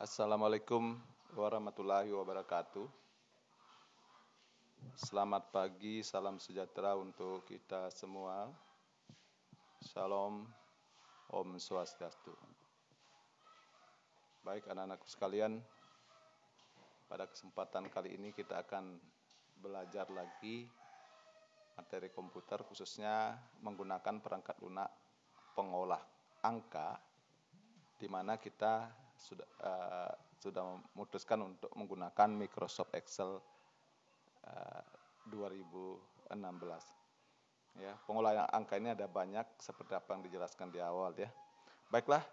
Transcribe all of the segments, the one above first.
Assalamualaikum warahmatullahi wabarakatuh. Selamat pagi, salam sejahtera untuk kita semua. Shalom, Om Swastiastu. Baik anak-anakku sekalian, pada kesempatan kali ini kita akan belajar lagi materi komputer, khususnya menggunakan perangkat lunak pengolah angka, di mana kita sudah memutuskan untuk menggunakan Microsoft Excel 2016. Ya, pengolahan angka ini ada banyak seperti apa yang dijelaskan di awal ya. Baiklah,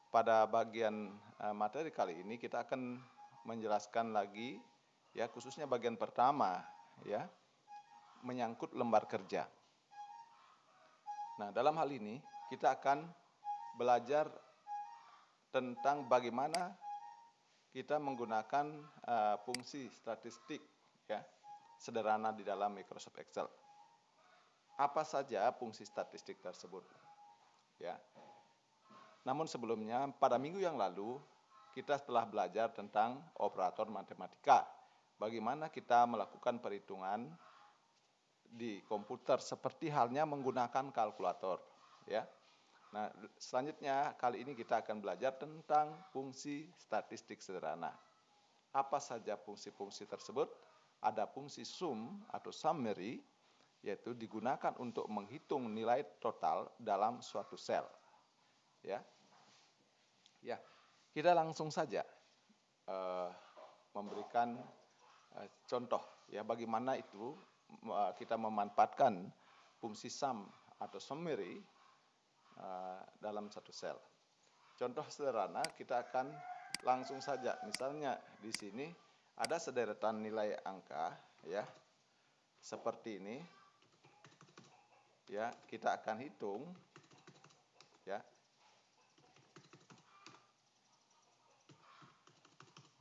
pada bagian materi kali ini kita akan menjelaskan lagi ya, khususnya bagian pertama ya, menyangkut lembar kerja. Nah, dalam hal ini kita akan belajar tentang bagaimana kita menggunakan fungsi statistik ya, sederhana di dalam Microsoft Excel. Apa saja fungsi statistik tersebut? Ya. Namun sebelumnya, pada minggu yang lalu kita telah belajar tentang operator matematika. Bagaimana kita melakukan perhitungan di komputer seperti halnya menggunakan kalkulator. Ya. Nah, selanjutnya kali ini kita akan belajar tentang fungsi statistik sederhana. Apa saja fungsi-fungsi tersebut? Ada fungsi sum atau summary, yaitu digunakan untuk menghitung nilai total dalam suatu sel. Ya, kita langsung saja memberikan contoh ya, bagaimana itu kita memanfaatkan fungsi sum atau summary dalam satu sel. Contoh sederhana, kita akan langsung saja, misalnya di sini ada sederetan nilai angka ya, seperti ini ya, kita akan hitung ya.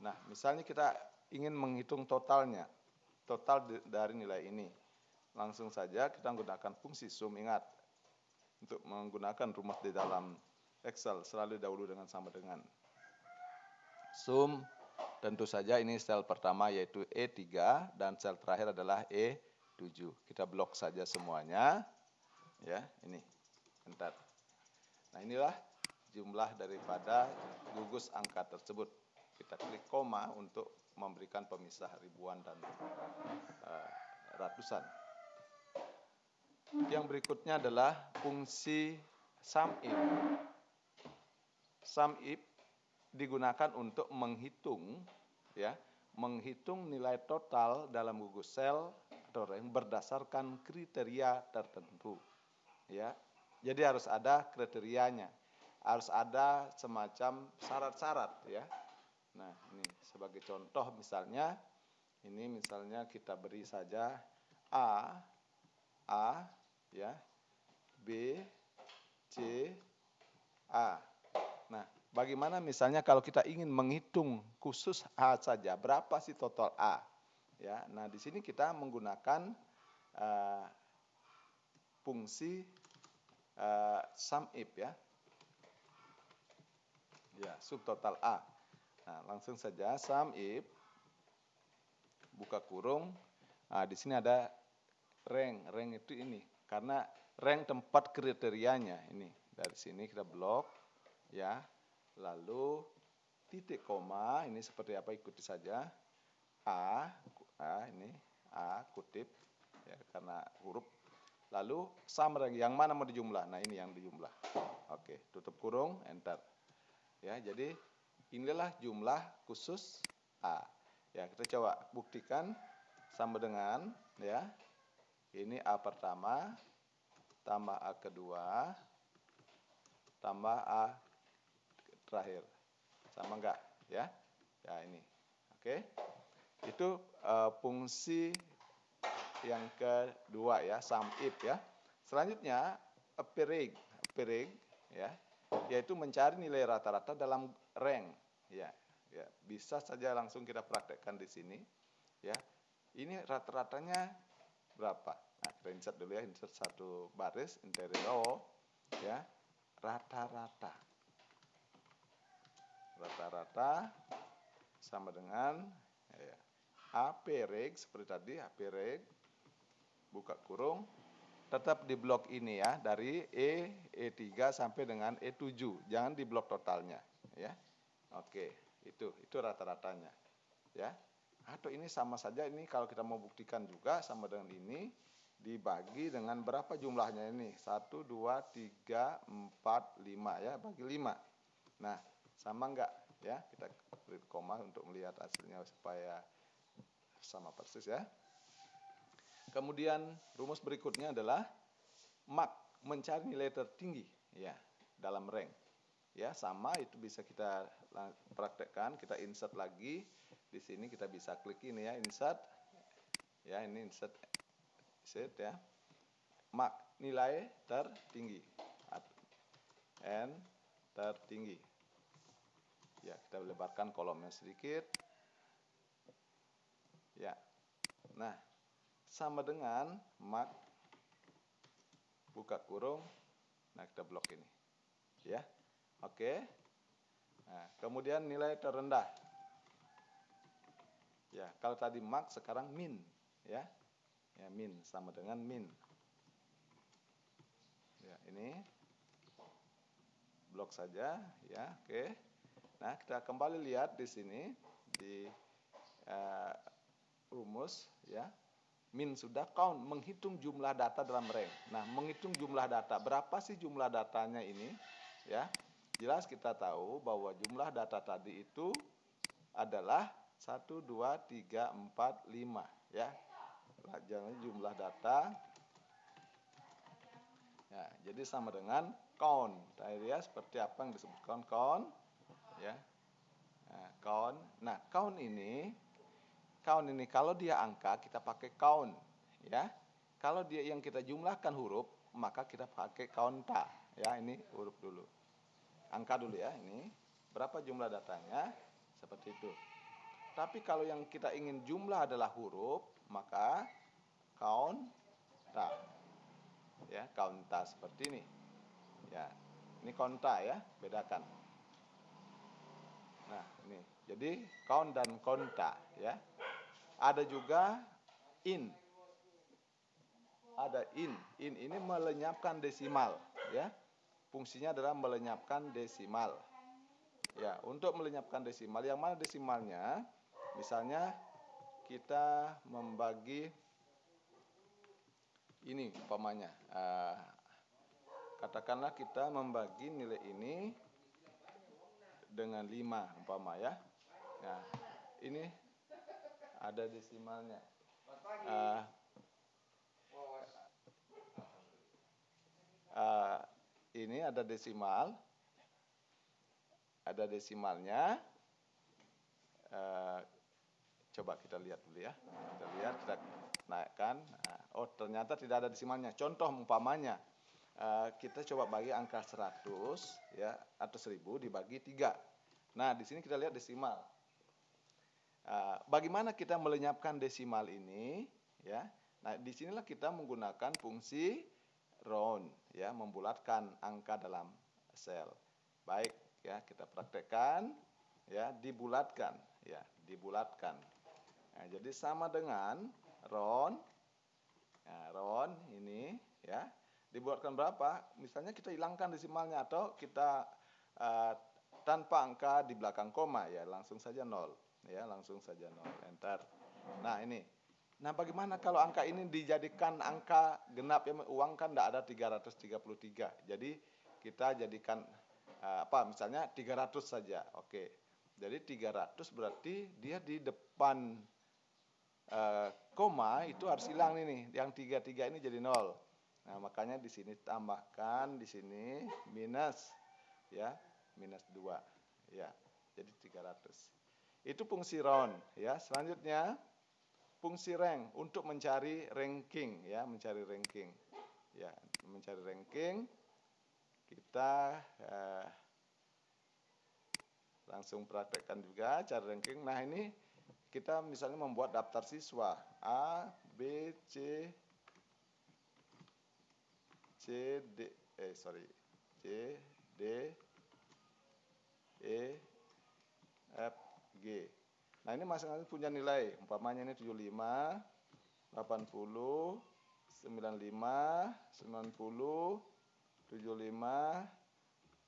Nah, misalnya kita ingin menghitung totalnya, total dari nilai ini. Langsung saja kita menggunakan fungsi sum. Ingat, untuk menggunakan rumus di dalam Excel selalu dahulu dengan sama dengan sum. Tentu saja ini sel pertama yaitu E3 dan sel terakhir adalah E7. Kita blok saja semuanya. Ya, ini. Enter. Nah, inilah jumlah daripada gugus angka tersebut. Kita klik koma untuk memberikan pemisah ribuan dan ratusan. Yang berikutnya adalah fungsi SUMIF. SUMIF digunakan untuk menghitung ya, menghitung nilai total dalam gugus sel atau rank berdasarkan kriteria tertentu ya. Jadi harus ada kriterianya, harus ada semacam syarat-syarat ya. Nah, ini sebagai contoh misalnya, ini misalnya kita beri saja A ya, B, C, A. Nah, bagaimana misalnya kalau kita ingin menghitung khusus A saja, berapa sih total A? Ya, nah di sini kita menggunakan fungsi SUMIF ya. Ya, subtotal A. Nah, langsung saja SUMIF buka kurung. Nah, di sini ada rank. Rank itu ini karena rank tempat kriterianya ini. Dari sini kita blok ya. Lalu titik koma, ini seperti apa, ikuti saja. Ini A kutip ya, karena huruf. Lalu summary, yang mana mau dijumlah? Nah, ini yang dijumlah. Oke, tutup kurung, enter. Ya, jadi inilah jumlah khusus A. Ya, kita coba buktikan sama dengan ya. Ini A pertama tambah A kedua tambah A terakhir. Sama enggak ya? Ya, ini. Oke. Itu fungsi yang kedua ya, SUMIF ya. Selanjutnya appearing ya, yaitu mencari nilai rata-rata dalam rank ya. Ya, bisa saja langsung kita praktekkan di sini ya. Ini rata-ratanya berapa? Nah, kita insert dulu ya, insert satu baris, enter row ya, rata-rata sama dengan ya, AP reg seperti tadi, AP reg buka kurung tetap di blok ini ya, dari E3 sampai dengan E7, jangan di blok totalnya ya. Oke, itu rata-ratanya ya. Atau ini sama saja, ini kalau kita mau buktikan juga sama dengan ini, dibagi dengan berapa jumlahnya ini, 1, 2, 3, 4, 5 ya, bagi 5. Nah, sama enggak ya, kita beri koma untuk melihat hasilnya supaya sama persis ya. Kemudian rumus berikutnya adalah mak, mencari nilai tertinggi ya dalam rank. Ya, sama itu bisa kita praktekkan, kita insert lagi. Di sini kita bisa klik ini ya, insert. Ya, ini insert ya. Mak, nilai tertinggi. N tertinggi. Ya, kita lebarkan kolomnya sedikit. Ya. Nah, sama dengan mak buka kurung. Nah, kita blok ini. Ya. Oke. Nah, kemudian nilai terendah. Ya, kalau tadi mak, sekarang min, ya. Ya, min sama dengan min. Ya, ini blok saja, ya. Oke. Nah, kita kembali lihat di sini di rumus, ya. Min sudah, count, menghitung jumlah data dalam rank. Nah, menghitung jumlah data, berapa sih jumlah datanya ini? Ya, jelas kita tahu bahwa jumlah data tadi itu adalah 1, 2, 3, 4, 5. Ya, jangan jumlah data. Ya, jadi sama dengan count. Tadi ya, seperti apa yang disebutkan count? Ya, nah, count. Nah, count ini kalau dia angka kita pakai count, ya. Kalau dia yang kita jumlahkan huruf, maka kita pakai counta, ya. Ini huruf dulu, angka dulu ya. Ini berapa jumlah datanya, seperti itu. Tapi kalau yang kita ingin jumlah adalah huruf, maka counta, ya, counta seperti ini, ya. Ini counta ya, bedakan. Nah, ini jadi count dan counta, ya. Ada juga in. Ada in. In ini melenyapkan desimal, ya. Fungsinya adalah melenyapkan desimal. Ya, untuk melenyapkan desimal, yang mana desimalnya? Misalnya kita membagi ini umpamanya. Katakanlah kita membagi nilai ini dengan 5 umpama ya. Nah, ini ada desimalnya. Ini ada desimal, ada desimalnya. Coba kita lihat dulu ya. Kita lihat, kita naikkan. Oh, ternyata tidak ada desimalnya. Contoh umpamanya, kita coba bagi angka 100 ya, atau 1000 dibagi 3. Nah, di sini kita lihat desimal. Bagaimana kita melenyapkan desimal ini? Ya. Nah, disinilah kita menggunakan fungsi round, ya, membulatkan angka dalam sel. Baik, ya, kita praktekkan, ya, dibulatkan, ya, dibulatkan. Nah, jadi sama dengan round. Nah, round ini, ya, dibuatkan berapa? Misalnya kita hilangkan desimalnya atau kita tanpa angka di belakang koma, ya, langsung saja 0, ya, langsung saja 0, enter. Nah, ini. Nah, bagaimana kalau angka ini dijadikan angka genap, ya, uang kan tidak ada 333. Jadi kita jadikan misalnya 300 saja. Oke. Jadi 300 berarti dia di depan koma itu harus hilang ini. Yang 33 ini jadi 0. Nah, makanya di sini tambahkan di sini minus, ya, minus 2. Ya. Jadi 300. Itu fungsi round, ya. Selanjutnya fungsi rank untuk mencari ranking, ya, mencari ranking. Ya, mencari ranking kita langsung praktekkan juga cari ranking. Nah, ini kita misalnya membuat daftar siswa A, B, C, D, E, F, G. Nah, ini masing-masing punya nilai. Umpamanya ini 75, 80, 95, 90, 75,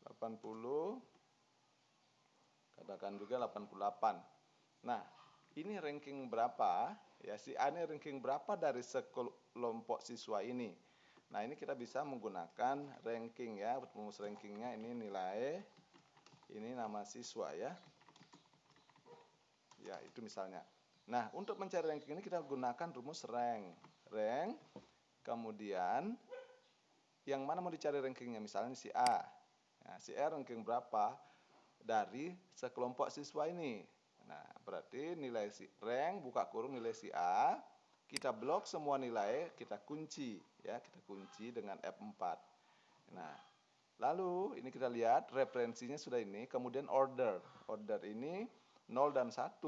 80, katakan juga 88. Nah, ini ranking berapa? Ya, si A ini ranking berapa dari sekelompok siswa ini? Nah, ini kita bisa menggunakan ranking ya. Rumus rankingnya ini nilai, ini nama siswa ya. Ya, itu misalnya. Nah, untuk mencari ranking ini kita gunakan rumus rank. Rank, kemudian yang mana mau dicari rankingnya? Misalnya si A. Nah, si A ranking berapa dari sekelompok siswa ini? Nah, berarti nilai si rank buka kurung nilai si A, kita blok semua nilai, kita kunci ya, kita kunci dengan F4. Nah, lalu ini kita lihat referensinya sudah ini, kemudian order. Order ini 0 dan 1.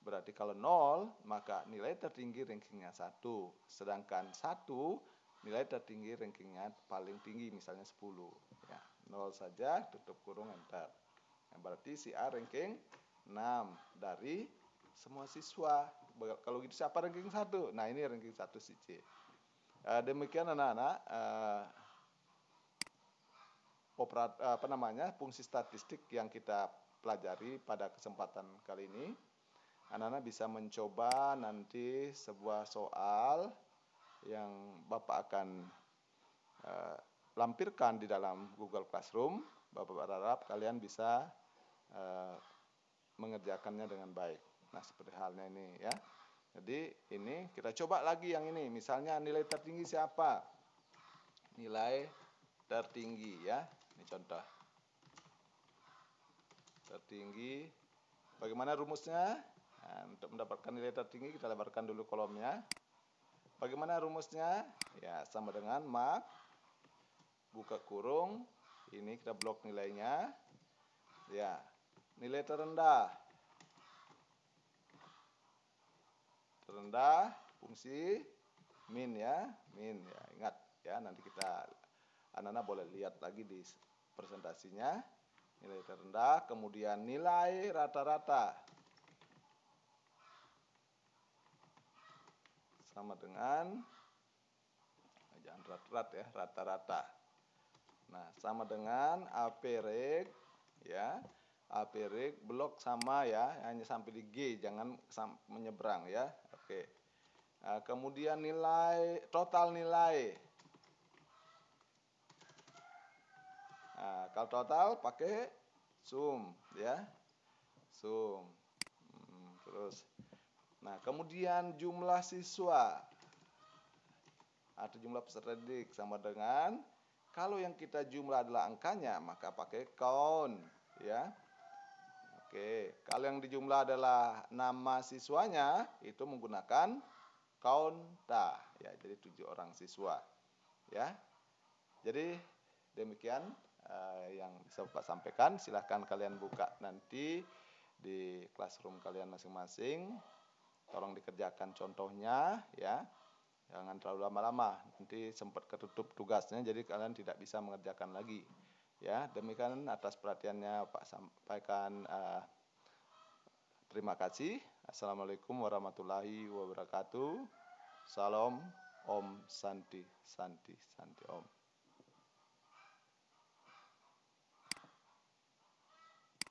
Berarti kalau 0, maka nilai tertinggi rankingnya 1. Sedangkan 1, nilai tertinggi rankingnya paling tinggi, misalnya 10. Ya, 0 saja, tutup kurung, enter. Nah, berarti si A ranking 6 dari semua siswa. Kalau gitu siapa ranking 1? Nah, ini ranking 1 si C. Demikian anak-anak, fungsi statistik yang kita pelajari pada kesempatan kali ini. Anak-anak bisa mencoba nanti sebuah soal yang Bapak akan lampirkan di dalam Google Classroom. Bapak berharap kalian bisa mengerjakannya dengan baik. Nah, seperti halnya ini ya. Jadi ini kita coba lagi yang ini. Misalnya nilai tertinggi siapa? Nilai tertinggi ya. Ini contoh. Tertinggi. Bagaimana rumusnya? Nah, untuk mendapatkan nilai tertinggi kita lebarkan dulu kolomnya. Bagaimana rumusnya? Ya, sama dengan mak buka kurung. Ini kita blok nilainya. Ya, nilai terendah. Terendah fungsi min ya, min ya. Ingat ya, nanti kita anak-anak boleh lihat lagi di presentasinya. Nilai terendah, kemudian nilai rata-rata. Sama dengan, jangan rat-rat ya, rata-rata. Nah, sama dengan average ya. Average blok sama ya, hanya sampai di G, jangan menyeberang ya. Oke. Nah, kemudian nilai total nilai. Nah, kalau total pakai sum ya. Sum. Terus. Nah, kemudian jumlah siswa atau jumlah peserta didik sama dengan, kalau yang kita jumlah adalah angkanya, maka pakai count ya. Oke, kalau yang dijumlah adalah nama siswanya, itu menggunakan counta ya. Jadi 7 orang siswa ya. Jadi demikian yang bisa Bapak sampaikan. Silahkan kalian buka nanti di classroom kalian masing-masing. Tolong dikerjakan contohnya ya. Jangan terlalu lama-lama, nanti sempat ketutup tugasnya, jadi kalian tidak bisa mengerjakan lagi. Ya, demikian atas perhatiannya Pak sampaikan. Terima kasih. Assalamualaikum warahmatullahi wabarakatuh. Salam, Om Santi, Santi, Santi Om.